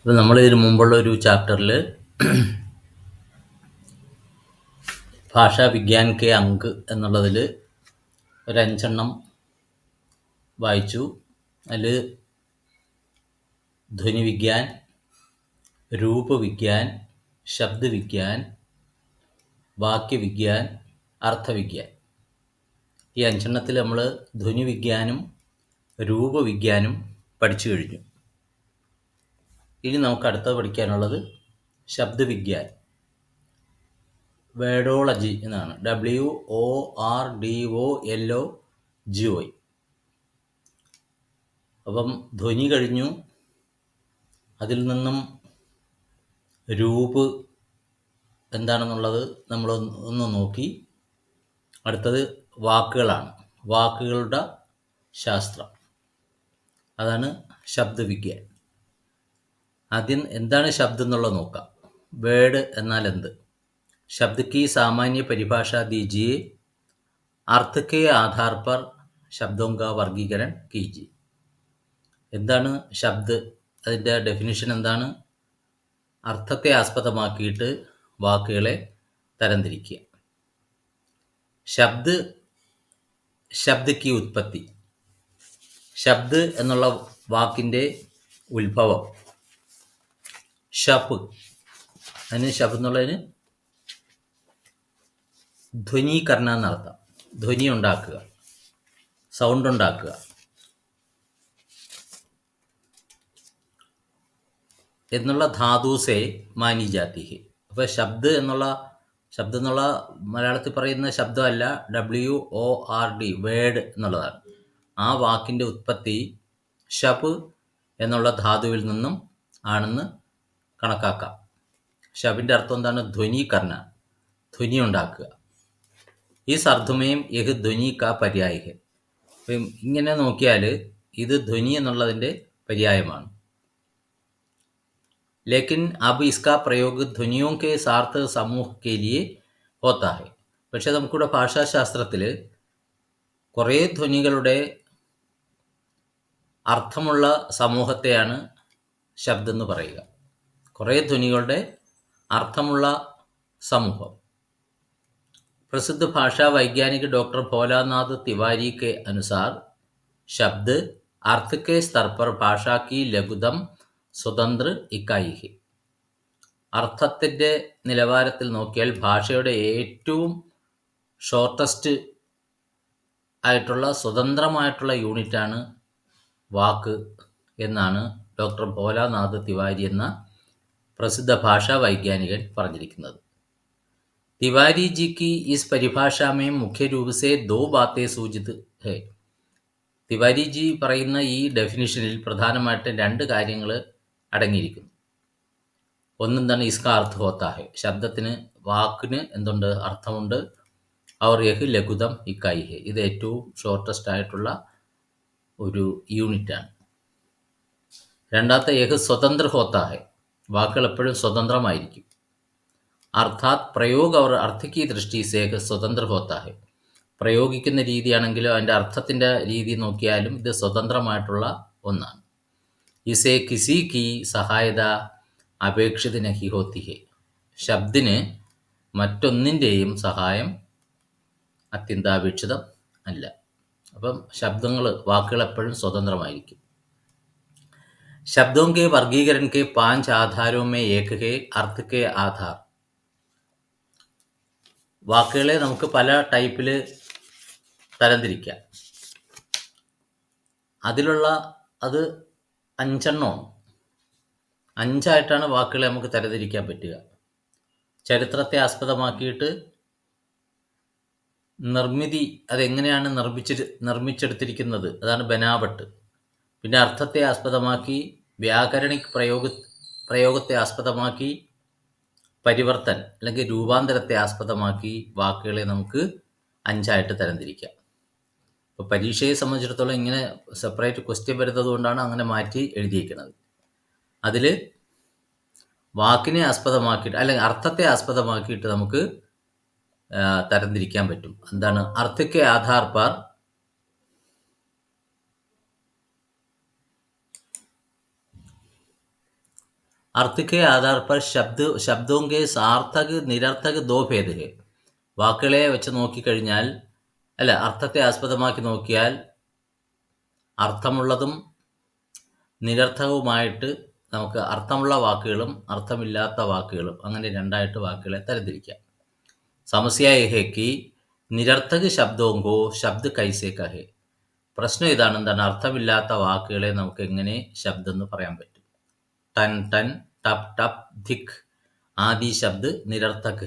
അപ്പോൾ നമ്മൾ ഇതിനു മുമ്പുള്ള ഒരു ചാപ്റ്ററിൽ ഭാഷാ വിജ്ഞാൻ കെ അങ്ക് എന്നുള്ളതിൽ ഒരു 5 വായിച്ചു. അതിൽ ധ്വനിവിജ്ഞാൻ, രൂപവിജ്ഞാൻ, ശബ്ദവിജ്ഞാൻ, വാക്യവിജ്ഞാൻ, അർത്ഥവിജ്ഞാൻ, ഈ 5 നമ്മൾ ധ്വനിവിജ്ഞാനും രൂപവിജ്ഞാനും പഠിച്ചു കഴിഞ്ഞു. ഇനി നമുക്ക് അടുത്തത് പഠിക്കാനുള്ളത് ശബ്ദവിജ്ഞാൻ, വേർഡോളജി എന്നാണ്. WORDOLOGY. അപ്പം ധ്വനി കഴിഞ്ഞു, അതിൽ നിന്നും രൂപ് എന്താണെന്നുള്ളത് നമ്മൾ ഒന്ന് നോക്കി. അടുത്തത് വാക്കുകളാണ്, വാക്കുകളുടെ ശാസ്ത്രം, അതാണ് ശബ്ദവിജ്ഞാൻ. ആദ്യം എന്താണ് ശബ്ദം എന്നുള്ളത് നോക്കാം. വേർഡ് എന്നാൽ എന്ത്? शब्द की सामान्य परिभाषा दीजिए, अर्थ के आधार पर शब्दों का वर्गीकरण कीजिए. എന്താണ് ശബ്ദ്, അതിൻ്റെ ഡെഫിനിഷൻ എന്താണ്? അർത്ഥത്തെ ആസ്പദമാക്കിയിട്ട് വാക്കുകളെ തരംതിരിക്കുക. ശബ്ദ് കി ഉത്പത്തി, ശബ്ദ് എന്നുള്ള വാക്കിൻ്റെ ഉത്ഭവം. ഷപ്പ്, അതിന് ശബ്ദ് എന്നുള്ളതിന് ധ്വനീകരണ എന്നർത്ഥം. ധ്വനി ഉണ്ടാക്കുക, സൗണ്ട് ഉണ്ടാക്കുക. എന്നുള്ള ധാതുസേ മാനി ജാതി ഹെ. അപ്പോൾ ശബ്ദ് എന്നുള്ള മലയാളത്തിൽ പറയുന്ന ശബ്ദമല്ല, WORD, വേർഡ് എന്നുള്ളതാണ്. ആ വാക്കിൻ്റെ ഉത്പത്തി ഷപ് എന്നുള്ള ധാതുവിൽ നിന്നും ആണെന്ന് കണക്കാക്കാം. ഷബിൻ്റെ അർത്ഥം എന്താണ്? ധ്വനീകരണ, ധ്വനി ഉണ്ടാക്കുക. ഈ സർദ്ധമയം യഹ് ധ്വനി കാ പര്യായ ഹെ. അപ്പം ഇങ്ങനെ നോക്കിയാൽ ഇത് ധ്വനി എന്നുള്ളതിൻ്റെ പര്യായമാണ്. ലേക്കിൻ അബ് ഇസ്കാ പ്രയോഗ ധ്വനിയോ കെ സാർത്ഥ സമൂഹ കെ ലിയെ ഹോത്താ ഹെ. പക്ഷെ നമുക്കിവിടെ ഭാഷാശാസ്ത്രത്തിൽ കുറേ ധ്വനികളുടെ അർത്ഥമുള്ള സമൂഹത്തെയാണ് ശബ്ദം എന്ന് പറയുക. കുറേ ധ്വനികളുടെ അർത്ഥമുള്ള സമൂഹം. प्रसिद्ध भाषा वैज्ञानिक डॉक्टर भोलानाथ तिवारी के अनुसार शब्द अर्थ के स्तर पर भाषा की लघुतम സ്വതന്ത്ര ഇക്കായി ഹെ. അർത്ഥത്തിൻ്റെ നിലവാരത്തിൽ നോക്കിയാൽ ഭാഷയുടെ ഏറ്റവും ഷോർട്ടസ്റ്റ് ആയിട്ടുള്ള സ്വതന്ത്രമായിട്ടുള്ള യൂണിറ്റാണ് വാക്ക് എന്നാണ് ഡോക്ടർ ഭോലാനാഥ് തിവാരി എന്ന പ്രസിദ്ധ ഭാഷാ വൈജ്ഞാനികൻ പറഞ്ഞിരിക്കുന്നത്. तिवारी जी की इस परिभाषा में मुख्य रूप से 2 बातें सूचित है. തിവാരി ജി പറയുന്ന ഈ ഡെഫിനിഷനിൽ പ്രധാനമായിട്ട് 2 കാര്യങ്ങൾ അടങ്ങിയിരിക്കുന്നു. ഒന്നെന്താണ്? ഇസ്കാ അർത്ഥ ഹോത്താ ഹെ, ശബ്ദത്തിന്, വാക്കിന് എന്തുണ്ട്? അർത്ഥമുണ്ട്. അവർ യഹ് ലഘുതം ഇക്കായി ഹെ, ഇത് ഏറ്റവും ഷോർട്ടസ്റ്റ് ആയിട്ടുള്ള ഒരു യൂണിറ്റാണ്. രണ്ടാമത്തെ യഹ് സ്വതന്ത്ര ഹോത്താ ഹെ, വാക്കുകൾ എപ്പോഴും സ്വതന്ത്രമായിരിക്കും. അർത്ഥാത് പ്രയോഗ और अर्थ की दृष्टि से സ്വതന്ത്ര होता है. പ്രയോഗിക്കുന്ന രീതിയാണെങ്കിലും അതിൻ്റെ അർത്ഥത്തിൻ്റെ രീതി നോക്കിയാലും ഇത് സ്വതന്ത്രമായിട്ടുള്ള ഒന്നാണ്. ഇസേ കിസി കി സഹായത അപേക്ഷിത നഹി ഹോത്തി ഹെ. ശബ്ദിന് മറ്റൊന്നിൻ്റെയും സഹായം അത്യന്താപേക്ഷിതം അല്ല. അപ്പം വാക്കുകൾ എപ്പോഴും സ്വതന്ത്രമായിരിക്കും. ശബ്ദോं के वर्गीकरण के 5 आधारों में एक है अर्थ के आधार. വാക്കുകളെ നമുക്ക് പല ടൈപ്പിൽ തരംതിരിക്കാം. അത് 5 5ആയിട്ടാണ് വാക്കുകളെ നമുക്ക് തരംതിരിക്കാൻ പറ്റുക. ചരിത്രത്തെ ആസ്പദമാക്കിയിട്ട് നിർമ്മിതി, അതെങ്ങനെയാണ് നിർമ്മിച്ചെടുത്തിരിക്കുന്നത്, അതാണ് ബനാവട്ട്. പിന്നെ അർത്ഥത്തെ ആസ്പദമാക്കി, വ്യാകരണിക് പ്രയോഗത്തെ ആസ്പദമാക്കി, പരിവർത്തൻ അല്ലെങ്കിൽ രൂപാന്തരത്തെ ആസ്പദമാക്കി വാക്കുകളെ നമുക്ക് 5ആയിട്ട് തരംതിരിക്കാം. ഇപ്പോൾ പരീക്ഷയെ സംബന്ധിച്ചിടത്തോളം ഇങ്ങനെ സെപ്പറേറ്റ് ക്വസ്റ്റ്യൻ വരുന്നത് കൊണ്ടാണ് അങ്ങനെ മാറ്റി എഴുതിയിരിക്കുന്നത്. അതിൽ വാക്കിനെ ആസ്പദമാക്കിയിട്ട് അല്ലെങ്കിൽ അർത്ഥത്തെ ആസ്പദമാക്കിയിട്ട് നമുക്ക് തരംതിരിക്കാൻ പറ്റും. എന്താണ്? അർത്ഥക്കെ ആധാർ പർ अर्थ के आधार पर शब्दों के सार्थक निरर्थक दो भेद है. വാക്കുകളെ വെച്ച് നോക്കിക്കഴിഞ്ഞാൽ, അല്ല, അർത്ഥത്തെ ആസ്പദമാക്കി നോക്കിയാൽ അർത്ഥമുള്ളതും നിരർത്ഥകവുമായിട്ട് നമുക്ക് അർത്ഥമുള്ള വാക്കുകളും അർത്ഥമില്ലാത്ത വാക്കുകളും അങ്ങനെ രണ്ടായിട്ട് വാക്കുകളെ തരംതിരിക്കാം. സമസ്യ ഹെ കി നിരർത്ഥക ശബ്ദവും കോ ശബ്ദ കൈസേ കഹെ. പ്രശ്നം ഇതാണ്, എന്താണ്, അർത്ഥമില്ലാത്ത വാക്കുകളെ നമുക്ക് എങ്ങനെ ശബ്ദം എന്ന് പറയാൻ പറ്റും? टन टन, टप टप, धिक आदि शब्द निरर्थक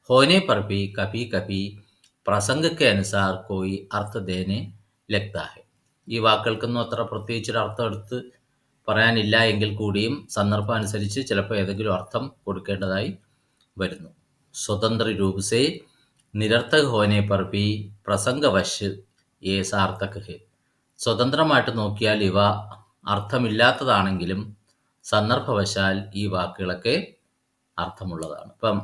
होने पर भी कभी कभी പ്രസംഗ के अनुसार कोई अर्थ देने लगता है. ഈ വാക്കുകൾക്കൊന്നും അത്ര പ്രത്യേകിച്ചൊരു അർത്ഥം എടുത്ത് പറയാനില്ല എങ്കിൽ കൂടിയും സന്ദർഭം അനുസരിച്ച് ചിലപ്പോൾ ഏതെങ്കിലും അർത്ഥം കൊടുക്കേണ്ടതായി വരുന്നു. സ്വതന്ത്ര രൂപ സേ നിരർത്ഥക ഹോനെ പർ ഭി പ്രസംഗവശ് യേ സാർത്ഥക് ഹെ. സ്വതന്ത്രമായിട്ട് നോക്കിയാൽ ഇവ അർത്ഥമില്ലാത്തതാണെങ്കിലും സന്ദർഭവശാൽ ഈ വാക്കുകളൊക്കെ അർത്ഥമുള്ളതാണ്. ഇപ്പം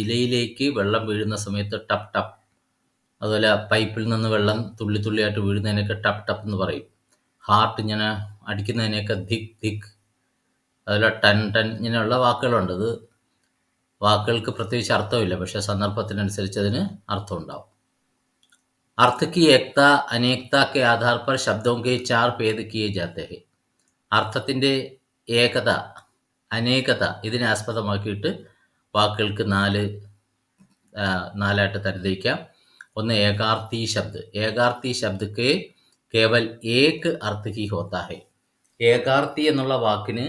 ഇലയിലേക്ക് വെള്ളം വീഴുന്ന സമയത്ത് ടപ്പ് ടപ്പ്, അതുപോലെ പൈപ്പിൽ നിന്ന് വെള്ളം തുള്ളി തുള്ളിയായിട്ട് വീഴുന്നതിനൊക്കെ ടപ്പ് ടപ്പ് എന്ന് പറയും. ഹാർട്ട് ഇങ്ങനെ അടിക്കുന്നതിനെയൊക്കെ ധിക് ധിക്, അതുപോലെ ടൻ ടൻ, ഇങ്ങനെയുള്ള വാക്കുകളുണ്ട്. ഇത് വാക്കുകൾക്ക് പ്രത്യേകിച്ച് അർത്ഥമില്ല, പക്ഷെ സന്ദർഭത്തിനനുസരിച്ച് അതിന് അർത്ഥം ഉണ്ടാവും. अर्थ की एकता अनेकता के आधार पर शब्दों के 4 भेद किए जाते हैं. അർത്ഥത്തിൻ്റെ ഏകത അനേകത ഇതിനെ ആസ്പദമാക്കിയിട്ട് വാക്കുകൾക്ക് നാലായിട്ട് തരംതിരിക്കാം. ഒന്ന് ഏകാർത്ഥി ശബ്ദ്. ഏകാർത്ഥി ശബ്ദ് കെ കേവൽ ഏക് അർത്ഥ ഹി ഹോത്താ ഹെ. ഏകാർത്ഥി എന്നുള്ള വാക്കിന്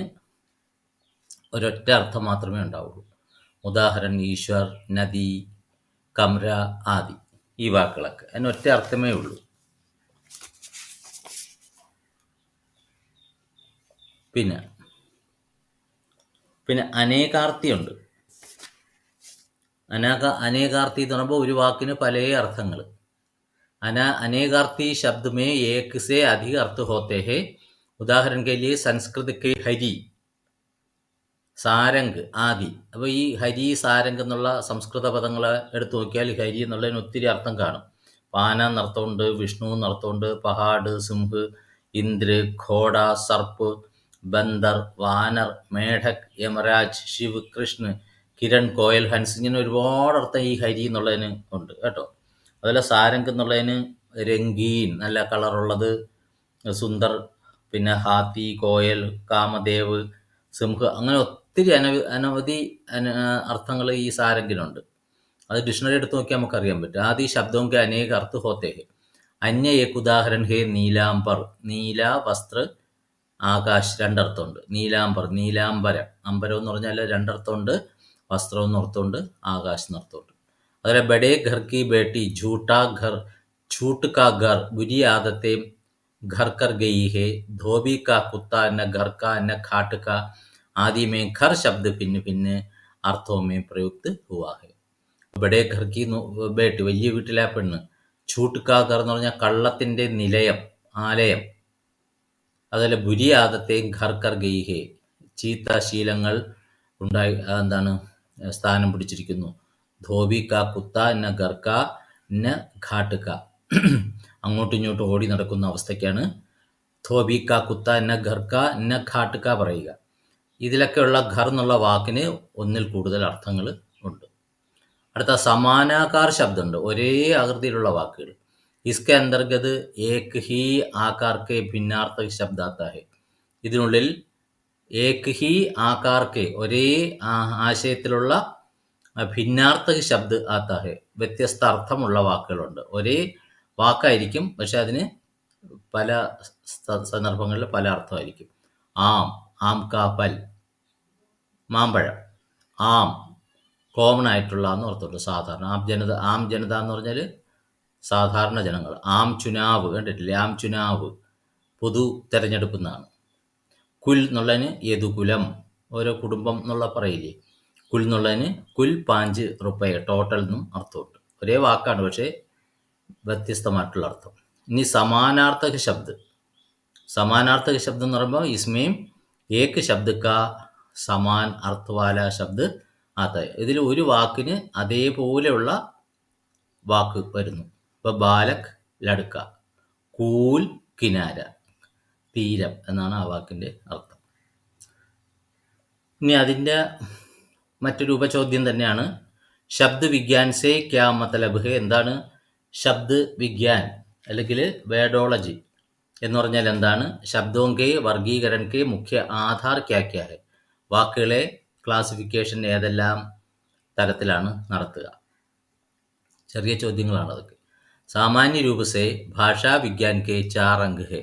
ഒരൊറ്റ അർത്ഥം മാത്രമേ ഉണ്ടാവുള്ളൂ. ഉദാഹരണം ഈശ്വർ, നദി, കമ്ര ആദി. ഈ വാക്കുകളൊക്കെ അതിന് ഒറ്റ അർത്ഥമേ ഉള്ളൂ. പിന്നെ അനേകാർത്ഥിയുണ്ട്. അനേകാർത്ഥി എന്ന് പറയുമ്പോൾ ഒരു വാക്കിന് പല അർത്ഥങ്ങൾ. अनेकार्थी शब्द में एक से अधिक अर्थ होते हैं. उदाहरण के लिए संस्कृत के हरि, സാരംഗ്, ആദി. അപ്പോൾ ഈ ഹരി, സാരംഗ് എന്നുള്ള സംസ്കൃത പദങ്ങളെ എടുത്തു നോക്കിയാൽ ഹരി എന്നുള്ളതിന് ഒത്തിരി അർത്ഥം കാണും. പാന എന്നർത്ഥമുണ്ട്, വിഷ്ണു എന്നർത്ഥമുണ്ട്, പഹാഡ്, സിംഹ്, ഇന്ദ്ര, ഘോഡ, സർപ്പ്, ബന്ദർ, വാനർ, മേഢക്, യമരാജ്, ശിവ്, കൃഷ്ണ, കിരൺ, കോയൽ, ഹൻസ്, ഇങ്ങനെ ഒരുപാട് അർത്ഥം ഈ ഹരി എന്നുള്ളതിന് ഉണ്ട് കേട്ടോ. അതുപോലെ സാരംഗ് എന്നുള്ളതിന് രംഗീൻ, നല്ല കളറുള്ളത്, സുന്ദർ, പിന്നെ ഹാത്തി, കോയൽ, കാമദേവ്, സിംഹ്, അങ്ങനെ ഒത്തിരി അനവധി അർത്ഥങ്ങൾ ഈ സാരംഗിനുണ്ട്. അത് ഡിക്ഷണറി എടുത്ത് നോക്കിയാൽ നമുക്കറിയാൻ പറ്റും. ആദ്യ ശബ്ദവും കെ അനേക അർത്ഥ ഹോത്തേ ഹെ. അന്യ ഏക് ഉദാഹരൺ ഹെ നീലാംബർ. നീല വസ്ത്ര, ആകാശ്, രണ്ടർത്ഥമുണ്ട്. നീലാംബർ, നീലാംബരം. അമ്പരം എന്ന് പറഞ്ഞാൽ രണ്ടർത്ഥമുണ്ട്, വസ്ത്രം എന്നർത്ഥമുണ്ട്, ആകാശ് എന്നർത്ഥമുണ്ട്. അതുപോലെ ബഡേ ഘർ കി ബേട്ടി, ഝൂട്ടാ ഘർ, ഝൂട്ട് കാ ഘർ, ബുരി ആദത്തെ घर कर गई है, धोबी का कुत्ता न घर का न खाट का आदि में घर शब्द भिन्न भिन्न अर्थों में प्रयुक्त हुआ है. बड़े घर की बेटी, വലിയ വീട്ടിലെ പെണ്ണ്. ഝൂട്ട് കാ ഘർ എന്ന് പറഞ്ഞാൽ കള്ളത്തിൻ്റെ നിലയം, ആലയം. അതുപോലെ ബുരി ആദത്തെ ഘർ കർ ഗയി ഹെ, ചീത്ത ശീലങ്ങൾ സ്ഥാനം പിടിച്ചിരിക്കുന്നു. ധോബി കാ കുത്ത ന ഘർ കാ ന ഘാട്ട് കാ, അങ്ങോട്ടും ഇങ്ങോട്ടും ഓടി നടക്കുന്ന അവസ്ഥയ്ക്കാണ് ധോബി കാ കുത്ത ന ഘർ കാ ന ഘാട്ട് കാ പറയുക. ഇതിലൊക്കെയുള്ള ഘർ എന്നുള്ള വാക്കിന് ഒന്നിൽ കൂടുതൽ അർത്ഥങ്ങൾ ഉണ്ട്. അടുത്ത സമാനാകാർ ശബ്ദമുണ്ട്, ഒരേ ആകൃതിയിലുള്ള വാക്കുകൾ. ഇസ്കെ അന്തർഗത് ഏക് ഹി ആകാർ കെ ഭിന്നാർത്ഥ ശബ്ദാത്ത ഹെ. ഇതിനുള്ളിൽ ഏക് ഹി ആകാർ കെ, ഒരേ ആശയത്തിലുള്ള ഭിന്നാർത്ഥ ശബ്ദ് ആത്ത ഹെ, വ്യത്യസ്ത അർത്ഥമുള്ള വാക്കുകളുണ്ട്. ഒരേ വാക്കായിരിക്കും, പക്ഷെ അതിന് പല സന്ദർഭങ്ങളിൽ പല അർത്ഥമായിരിക്കും. ആം, ആം കാ പൽ, മാമ്പഴം. ആം, കോമൺ ആയിട്ടുള്ള എന്ന് അർത്ഥമുണ്ട്, സാധാരണ. ആം ജനത എന്ന് പറഞ്ഞാൽ സാധാരണ ജനങ്ങൾ. ആം ചുനാവ് കണ്ടിട്ടില്ലേ? ആം ചുനാവ് പൊതു തെരഞ്ഞെടുപ്പ് എന്നാണ്. കുൽ എന്നുള്ളതിന് യദുകുലം, ഓരോ കുടുംബം എന്നുള്ള പറയില്ലേ. കുൽ എന്നുള്ളതിന് കുൽ 5 റുപ്പയ, ടോട്ടൽ എന്നും അർത്ഥമുണ്ട്. ഒരേ വാക്കാണ്, പക്ഷേ വ്യത്യസ്തമായിട്ടുള്ള അർത്ഥം. ഇനി സമാനാർത്ഥക ശബ്ദ്. സമാനാർത്ഥക ശബ്ദം എന്ന് പറയുമ്പോൾ ഇസ്മേം ഏക് ശബ്ദ കാ സമാൻ അർത്ഥവാല ശബ്ദ് ആത്ത. ഇതിൽ ഒരു വാക്കിന് അതേപോലെയുള്ള വാക്ക് വരുന്നു. ഇപ്പോൾ ബാലക്, ലടുക്ക, കൂൽ, കിനാര, തീരം എന്നാണ് ആ വാക്കിൻ്റെ അർത്ഥം. ഇനി അതിൻ്റെ മറ്റൊരു ഉപചോദ്യം തന്നെയാണ് ശബ്ദ് വിഗ്യാൻ സേ ക്യാ മതലബ് ഹെ. എന്താണ് ശബ്ദ് വിഗ്യാൻ അല്ലെങ്കിൽ വേഡോളജി എന്ന് പറഞ്ഞാൽ എന്താണ്? ശബ്ദോം കെ വർഗീകരൺ കെ മുഖ്യ ആധാർ ക്യാ ക്യാ ഹെ. വാക്കുകളെ ക്ലാസിഫിക്കേഷൻ ഏതെല്ലാം തരത്തിലാണ് നടത്തുക? ചെറിയ ചോദ്യങ്ങളാണ് അതൊക്കെ. സാമാന്യ രൂപസേ ഭാഷാ വിഗ്യാൻ കെ 4 അംഗ് ഹെ.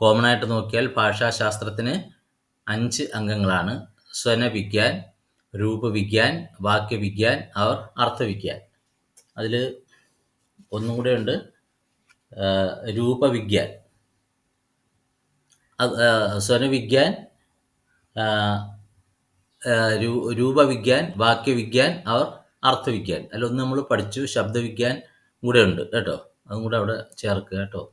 കോമൺ ആയിട്ട് നോക്കിയാൽ ഭാഷാശാസ്ത്രത്തിന് 5 അംഗങ്ങളാണ്. സ്വനവിഗ്യാൻ, രൂപവിഗ്യാൻ, വാക്യവിഗ്യാൻ और അർത്ഥവിഗ്യാൻ. അതിൽ ഒന്നും കൂടെ ഉണ്ട്, രൂപവിഗ്യാൻ. സ്വനവിഗ്യാൻ, രൂപവിഗ്യാൻ, വാക്യവിഗ്യാൻ और അർത്ഥവിഗ്യാൻ. അതിലൊന്ന് നമ്മൾ പഠിച്ചു, ശബ്ദവിഗ്യാൻ കൂടെ ഉണ്ട് കേട്ടോ. അതും കൂടെ അവിടെ ചേർക്കുക കേട്ടോ.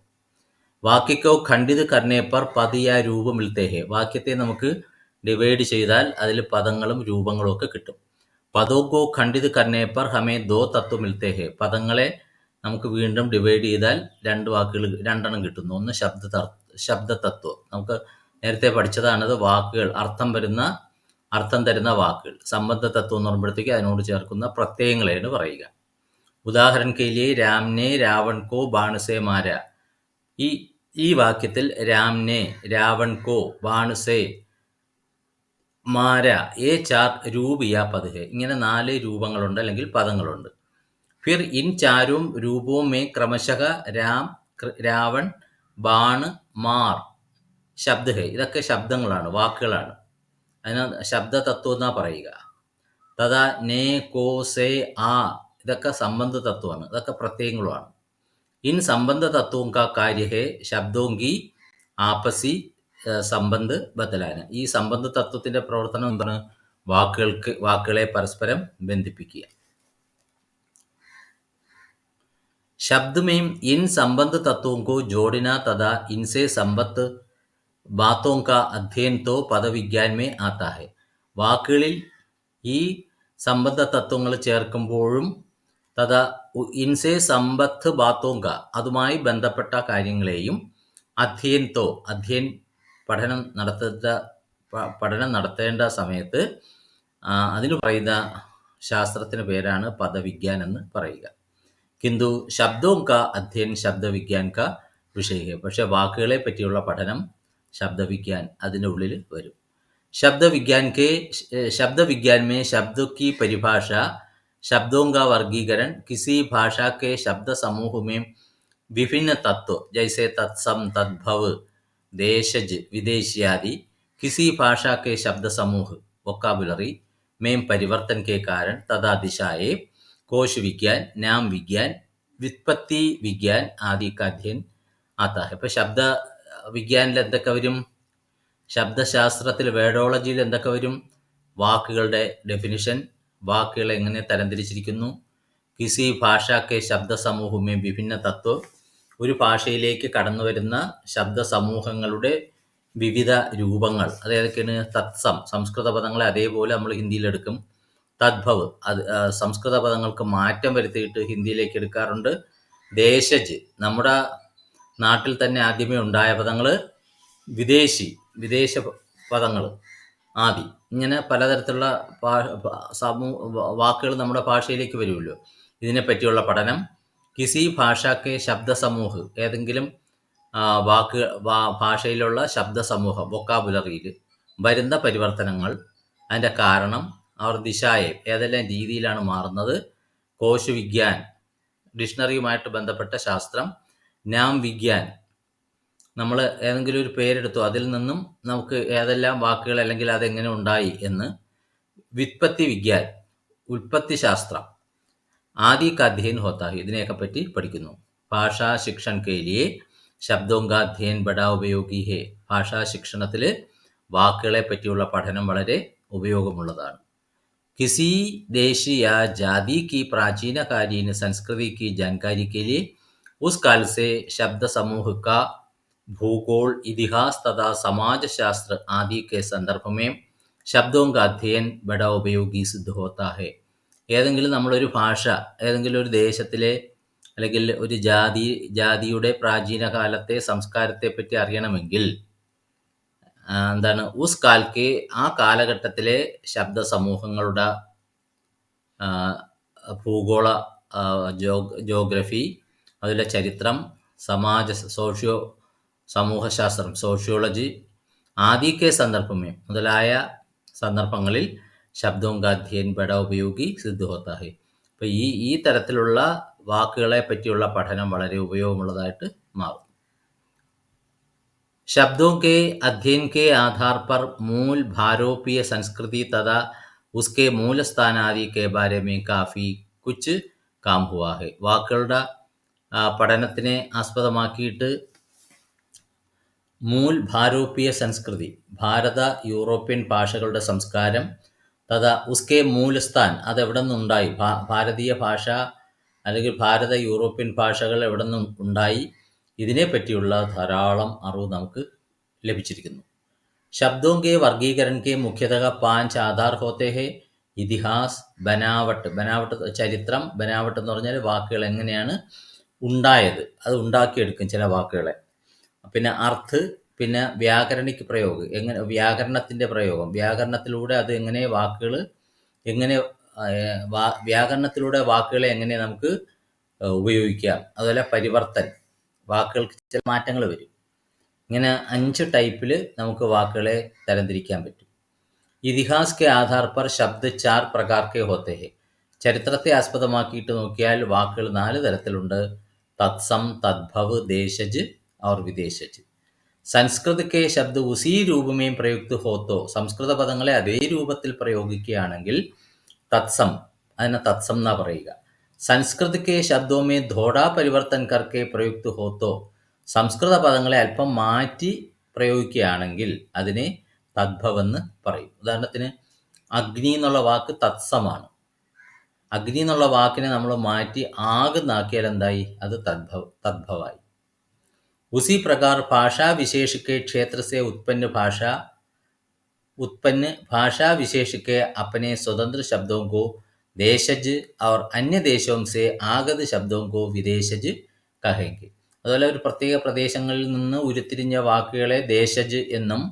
വാക്യക്കോ ഖണ്ഡിത് കർണേ പർ പദ് യാ രൂപ മിൽത്തേ ഹെ. വാക്യത്തെ നമുക്ക് ഡിവൈഡ് ചെയ്താൽ അതിൽ പദങ്ങളും രൂപങ്ങളും ഒക്കെ കിട്ടും. പദോക്കോ ഖണ്ഡിത് കർണേ പർ ഹമേ ദോ തത്വ മിൽത്തേ ഹെ. പദങ്ങളെ നമുക്ക് വീണ്ടും ഡിവൈഡ് ചെയ്താൽ രണ്ടെണ്ണം കിട്ടുന്നു. ഒന്ന് ശബ്ദതത്വം, നമുക്ക് നേരത്തെ പഠിച്ചതാണത്. വാക്കുകൾ അർത്ഥം തരുന്ന വാക്കുകൾ. സംബന്ധ തത്വം എന്ന് പറയുമ്പോഴത്തേക്ക് അതിനോട് ചേർക്കുന്ന പ്രത്യയങ്ങളെയാണ് പറയുക. ഉദാഹരൺ കെ ലിയേ രാംനെ രാവൺ കോ ബാണസേ മാര. ഈ വാക്യത്തിൽ രാംനെ, രാവൺ കോ, ബാണസേ, മാര ഏ 4 രൂപ യാ പദ് ഹെ. ഇങ്ങനെ 4 രൂപങ്ങളുണ്ട് അല്ലെങ്കിൽ പദങ്ങളുണ്ട്. ഫിർ ഇൻ ചാരും രൂപവും മേ ക്രമശഃ രാം, രാവൺ, ബാണ്, മാർ ശബ്ദ ഹെ. ഇതൊക്കെ ശബ്ദങ്ങളാണ്, വാക്കുകളാണ്. അതിന് ശബ്ദതത്വം എന്നാ പറയുക. തഥാ നേ, കോ, സേ, ആ ഇതൊക്കെ സംബന്ധ തത്വമാണ്, ഇതൊക്കെ പ്രത്യയങ്ങളുമാണ്. ഇൻ സംബന്ധ തത്വം കാ കാര്യ ഹെ ശബ്ദോം കി ആപസി സംബന്ധ് ബദലാന. ഈ സംബന്ധ തത്വത്തിന്റെ പ്രവർത്തനം എന്താണ്? വാക്കുകളെ പരസ്പരം ബന്ധിപ്പിക്കുക. शब्द में इन संबंध तत्वों को जोड़ना तथा इनसे संबद्ध बातों का अध्ययन तो पदविज्ञान में आता है. വാക്കുകളിൽ ഈ സംബന്ധ തത്വങ്ങൾ ചേർക്കുമ്പോഴും തഥാ ഇൻസെ സമ്പത്ത് ബാത്തോങ്ക അതുമായി ബന്ധപ്പെട്ട കാര്യങ്ങളെയും അധ്യയൻ പഠനം നടത്തേണ്ട സമയത്ത് അതിന് പറയുന്ന ശാസ്ത്രത്തിന് പേരാണ് പദവിജ്ഞാൻ എന്ന് പറയുക. കിന്തു ശബ്ദോം കാ അധ്യയൻ ശബ്ദവിജ്ഞാൻ കാ വിഷയ ഹെ. പക്ഷെ വാക്കുകളെ പറ്റിയുള്ള പഠനം ശബ്ദവിജ്ഞാൻ അതിൻ്റെ ഉള്ളിൽ വരും. शब्दविज्ञान में शब्दों की परिभाषा, शब्दों का वर्गीकरण, किसी भाषा के शब्द समूह में विभिन्न तत्व जैसे तत्सम, तद्भव, देशज, विदेशी आदि किसी भाषा के शब्द समूह वोकाबुलरी में परिवर्तन के कारण तथा दिशाएं कोश विज्ञान, नाम विज्ञान, व्युत्पत्ति विज्ञान आदि का अध्ययन आता है. ഇപ്പോൾ ശബ്ദ വിജ്ഞാനിൽ എന്തൊക്കെ വരും? ശബ്ദശാസ്ത്രത്തിൽ, വേഡോളജിയിൽ എന്തൊക്കെ വരും? വാക്കുകളുടെ ഡെഫിനിഷൻ, വാക്കുകൾ എങ്ങനെ തരംതിരിച്ചിരിക്കുന്നു, കിസി ഭാഷാക്കെ ശബ്ദ സമൂഹമേ വിഭിന്ന തത്വം, ഒരു ഭാഷയിലേക്ക് കടന്നു വരുന്ന ശബ്ദ സമൂഹങ്ങളുടെ വിവിധ രൂപങ്ങൾ, അതേതൊക്കെയാണ്? തത്സം, സംസ്കൃത പദങ്ങളെ അതേപോലെ നമ്മൾ ഹിന്ദിയിലെടുക്കും. തദ്ഭവ്, അത് സംസ്കൃത പദങ്ങൾക്ക് മാറ്റം വരുത്തിയിട്ട് ഹിന്ദിയിലേക്ക് എടുക്കാറുണ്ട്. ദേശജ്, നമ്മുടെ നാട്ടിൽ തന്നെ ആദ്യമേ ഉണ്ടായ പദങ്ങൾ. വിദേശ പദങ്ങൾ ആദി. ഇങ്ങനെ പലതരത്തിലുള്ള വാക്കുകൾ നമ്മുടെ ഭാഷയിലേക്ക് വരുമല്ലോ. ഇതിനെപ്പറ്റിയുള്ള പഠനം. കിസി ഭാഷാക്കെ ശബ്ദ സമൂഹ്, ഏതെങ്കിലും ഭാഷയിലുള്ള ശബ്ദ സമൂഹം വൊക്കാബുലറിയിൽ വരുന്ന പരിവർത്തനങ്ങൾ, അതിൻ്റെ കാരണം, അവർ ദിശായെ ഏതെല്ലാം രീതിയിലാണ് മാറുന്നത്. കോശ് വിജ്ഞാൻ, ഡിക്ഷണറിയുമായിട്ട് ബന്ധപ്പെട്ട ശാസ്ത്രം. നാം വിജ്ഞാൻ, നമ്മൾ ഏതെങ്കിലും ഒരു പേരെടുത്തു, അതിൽ നിന്നും നമുക്ക് ഏതെല്ലാം വാക്കുകൾ അല്ലെങ്കിൽ അതെങ്ങനെ ഉണ്ടായി എന്ന്. വ്യുത്പത്തി വിജ്ഞാൻ, ഉൽപ്പത്തി ശാസ്ത്രം. ആദി കാ അധ്യയൻ ഹോത്താ ഹെ, ഇതിനെയൊക്കെ പറ്റി പഠിക്കുന്നു. ഭാഷാ ശിക്ഷൺ കെ ലിയേ ശബ്ദോം കാ അധ്യയൻ ബഡാ ഉപയോഗി ഹെ. ഭാഷാ ശിക്ഷണത്തിൽ വാക്കുകളെ പറ്റിയുള്ള പഠനം വളരെ ഉപയോഗമുള്ളതാണ്. किसी देश या जाति की प्राचीनकालीन संस्कृति की जानकारी के लिए उस काल से शब्द समूह का भूगोल, इतिहास तथा समाज शास्त्र आदि के संदर्भ में शब्दों का अध्ययन बड़ा उपयोगी सिद्ध होता है. ഏതെങ്കിലും നമ്മളൊരു ഭാഷ, ഏതെങ്കിലും ഒരു ദേശത്തിലെ അല്ലെങ്കിൽ ഒരു ജാതിയുടെ പ്രാചീന കാലത്തെ സംസ്കാരത്തെ പറ്റി അറിയണമെങ്കിൽ എന്താണ് ഉസ് കാൽക്ക് ആ കാലഘട്ടത്തിലെ ശബ്ദ സമൂഹങ്ങളുടെ ഭൂഗോള ജോഗ്രഫി, അതിലെ ചരിത്രം, സമാജ സമൂഹശാസ്ത്രം സോഷ്യോളജി ആദിക്കെ സന്ദർഭമേ മുതലായ സന്ദർഭങ്ങളിൽ ശബ്ദവും का अध्ययन बड़ा उपयोगी सिद्ध होता है. അപ്പോൾ ഈ തരത്തിലുള്ള വാക്കുകളെ പറ്റിയുള്ള പഠനം വളരെ ഉപയോഗമുള്ളതായിട്ട് മാറും. शब्दों के अध्ययन के आधार पर मूल भारोपीय संस्कृति तथा उसके मूल स्थान आदि के बारे में काफ़ी कुछ काम हुआ है. വാക്കുകളുടെ പഠനത്തിനെ ആസ്പദമാക്കിയിട്ട് മൂൽ ഭാരോപീയ സംസ്കൃതി, ഭാരത യൂറോപ്യൻ ഭാഷകളുടെ സംസ്കാരം, തഥാ ഉസ്കെ മൂലസ്ഥാൻ അതെവിടെ നിന്നുണ്ടായി, ഭാരതീയ ഭാഷ അല്ലെങ്കിൽ ഭാരത യൂറോപ്യൻ ഭാഷകൾ എവിടെ നിന്നും ഉണ്ടായി, ഇതിനെപ്പറ്റിയുള്ള ധാരാളം അറിവ് നമുക്ക് ലഭിച്ചിരിക്കുന്നു. ശബ്ദോं के वर्गीकरण के मुख्यतः 5 आधार होते हैं. ഇതിഹാസ്, ബനാവട്ട് ചരിത്രം, ബനാവട്ട് എന്ന് പറഞ്ഞാൽ വാക്കുകൾ എങ്ങനെയാണ് ഉണ്ടായത്, അത് ഉണ്ടാക്കിയെടുക്കും ചില വാക്കുകളെ. പിന്നെ അർത്ഥ്, പിന്നെ വ്യാകരണിക് പ്രയോഗം, എങ്ങനെ വ്യാകരണത്തിൻ്റെ പ്രയോഗം, വ്യാകരണത്തിലൂടെ അത് എങ്ങനെ വാക്കുകൾ എങ്ങനെ വ്യാകരണത്തിലൂടെ വാക്കുകളെ എങ്ങനെ നമുക്ക് ഉപയോഗിക്കാം. അതുപോലെ പരിവർത്തൻ, വാക്കുകൾക്ക് ചില മാറ്റങ്ങൾ വരും. ഇങ്ങനെ 5 ടൈപ്പിൽ നമുക്ക് വാക്കുകളെ തരംതിരിക്കാൻ പറ്റും. ഇതിഹാസ് കെ ആധാർ പർ ശബ്ദ് 4 പ്രകാർ കെ ഹോത്തെ ഹെ. ചരിത്രത്തെ ആസ്പദമാക്കിയിട്ട് നോക്കിയാൽ വാക്കുകൾ 4 തരത്തിലുണ്ട്. തത്സം, തദ്ഭവ്, ദേശജ് और വിദേശജ്. സംസ്കൃത കെ ശബ്ദ് ഉസി രൂപമേ പ്രയുക്ത് ഹോത്തോ. സംസ്കൃത പദങ്ങളെ അതേ രൂപത്തിൽ പ്രയോഗിക്കുകയാണെങ്കിൽ തത്സം, അതിനെ തത്സം എന്നാ പറയുക. സംസ്കൃത കെ ശബ്ദോമേ ധോടാ പരിവർത്തൻ കർക്കെ പ്രയുക്ത് ഹോത്തോ. സംസ്കൃത പദങ്ങളെ അല്പം മാറ്റി പ്രയോഗിക്കുകയാണെങ്കിൽ അതിനെ തദ്ഭവെന്ന് പറയും. ഉദാഹരണത്തിന് അഗ്നി എന്നുള്ള വാക്ക് തത്സമാണ്. അഗ്നി എന്നുള്ള വാക്കിനെ നമ്മൾ മാറ്റി ആകുന്നാക്കിയാൽ എന്തായി, അത് തദ്ഭവായി. उसी प्रकार भाषा विशेष के क्षेत्र से उत्पन्न भाषा विशेष के अपने स्वतंत्र शब्दों को देशज और अन्य देशों से आगत शब्दों को विदेशज कहेंगे. അതുപോലെ ഒരു പ്രത്യേക പ്രദേശങ്ങളിൽ നിന്ന് ഉരുത്തിരിഞ്ഞ വാക്കുകളെ ദേശജ് എന്നും,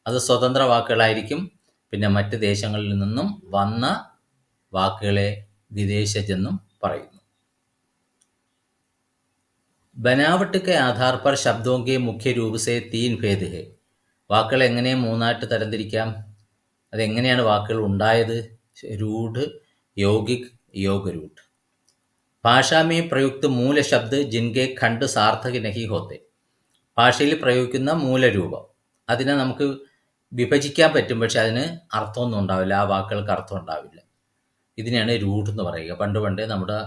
അത് സ്വതന്ത്ര വാക്കുകളായിരിക്കും. പിന്നെ മറ്റ് ദേശങ്ങളിൽ നിന്നും വന്ന വാക്കുകളെ വിദേശജ് എന്നും പറയുന്നു. ബനാവട്ട് കെ ആധാർ പർ ശബ്ദോं के मुख्य रूप से 3 भेद है. വാക്കുകൾ എങ്ങനെ 3ആയിട്ട് തരംതിരിക്കാം, അതെങ്ങനെയാണ് വാക്കുകൾ ഉണ്ടായത്. രൂഢ്, യൗഗിക്, യോഗരൂഢ്. ഭാഷാ മേ പ്രയുക്ത മൂല ശബ്ദ് ജിൻകെ ഖണ്ഡ് സാർത്ഥക് നഹി ഹോത്തെ. ഭാഷയിൽ പ്രയോഗിക്കുന്ന മൂലരൂപം, അതിനെ നമുക്ക് വിഭജിക്കാൻ പറ്റും, പക്ഷെ അതിന് അർത്ഥമൊന്നും ഉണ്ടാവില്ല, ആ വാക്കുകൾക്ക് അർത്ഥം ഉണ്ടാവില്ല. ഇതിനെയാണ് രൂഢ് എന്ന് പറയുക. പണ്ടേ നമ്മുടെ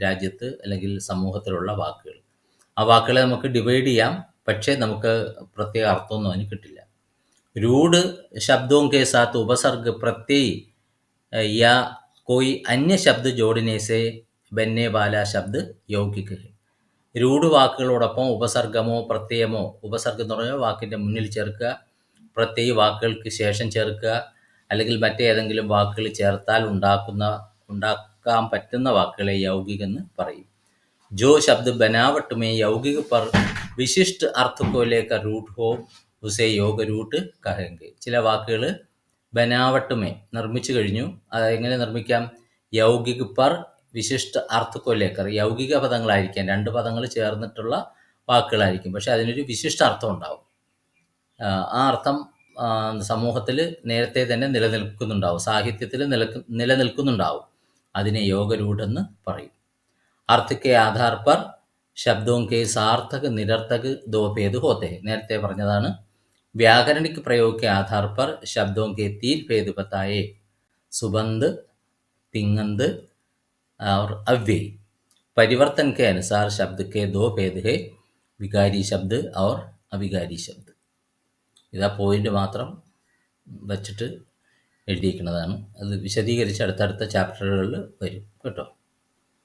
രാജ്യത്ത് അല്ലെങ്കിൽ സമൂഹത്തിലുള്ള വാക്കുകൾ, ആ വാക്കുകളെ നമുക്ക് ഡിവൈഡ് ചെയ്യാം, പക്ഷേ നമുക്ക് പ്രത്യേക അർത്ഥമൊന്നും അതിന് കിട്ടില്ല. रूढ़ शब्दों के साथ उपसर्ग प्रत्यय या कोई अन्य शब्द जोड़ने से बनने वाला शब्द यौगिक है. രൂഢ് വാക്കുകളോടൊപ്പം ഉപസർഗമോ പ്രത്യയമോ, ഉപസർഗം എന്ന് പറഞ്ഞാൽ വാക്കിൻ്റെ മുന്നിൽ ചേർക്കുക, പ്രത്യയ വാക്കുകൾക്ക് ശേഷം ചേർക്കുക, അല്ലെങ്കിൽ മറ്റേതെങ്കിലും വാക്കുകൾ ചേർത്താൽ ഉണ്ടാക്കാൻ പറ്റുന്ന വാക്കുകളെ യൗഗിക് എന്ന് പറയും. जो शब्द बनावट में यौगिक पर विशिष्ट अर्थ को लेकर रूढ़ हो उसे योग रूढ़ कहेंगे. ചില വാക്കുകൾ ബനാവട്ടുമേ നിർമ്മിച്ചു കഴിഞ്ഞു, അത് എങ്ങനെ നിർമ്മിക്കാം, യൗഗിക് പർ വിശിഷ്ട അർത്ഥ കൊല്ലേക്കർ. യൗഗിക പദങ്ങളായിരിക്കാം, 2 പദങ്ങൾ ചേർന്നിട്ടുള്ള വാക്കുകളായിരിക്കും, പക്ഷെ അതിനൊരു വിശിഷ്ട അർത്ഥം ഉണ്ടാവും. ആ അർത്ഥം സമൂഹത്തിൽ നേരത്തെ തന്നെ നിലനിൽക്കുന്നുണ്ടാവും, സാഹിത്യത്തിൽ നിലനിൽക്കുന്നുണ്ടാവും. അതിനെ യോഗരൂഢെന്ന് പറയും. अर्थ के आधार पर शब्दों के सार्थक निरर्थक 2 भेद होते हैं. നേരത്തെ പറഞ്ഞതാണ്. व्याकरणिक प्रयोग के आधार पर शब्दों के 3 भेद बताए, सुबंध, तिंगंद और अव्ययी. परिवर्तन के अनुसार शब्द के 2 भेद है, विकारी शब्द और अविकारी शब्द. ഇതാ പോയിന്റ് മാത്രം വച്ചിട്ട് എഴുതിയിരിക്കുന്നതാണ്. അത് വിശദീകരിച്ച് അടുത്തടുത്ത ചാപ്റ്ററുകളിൽ വരും കേട്ടോ.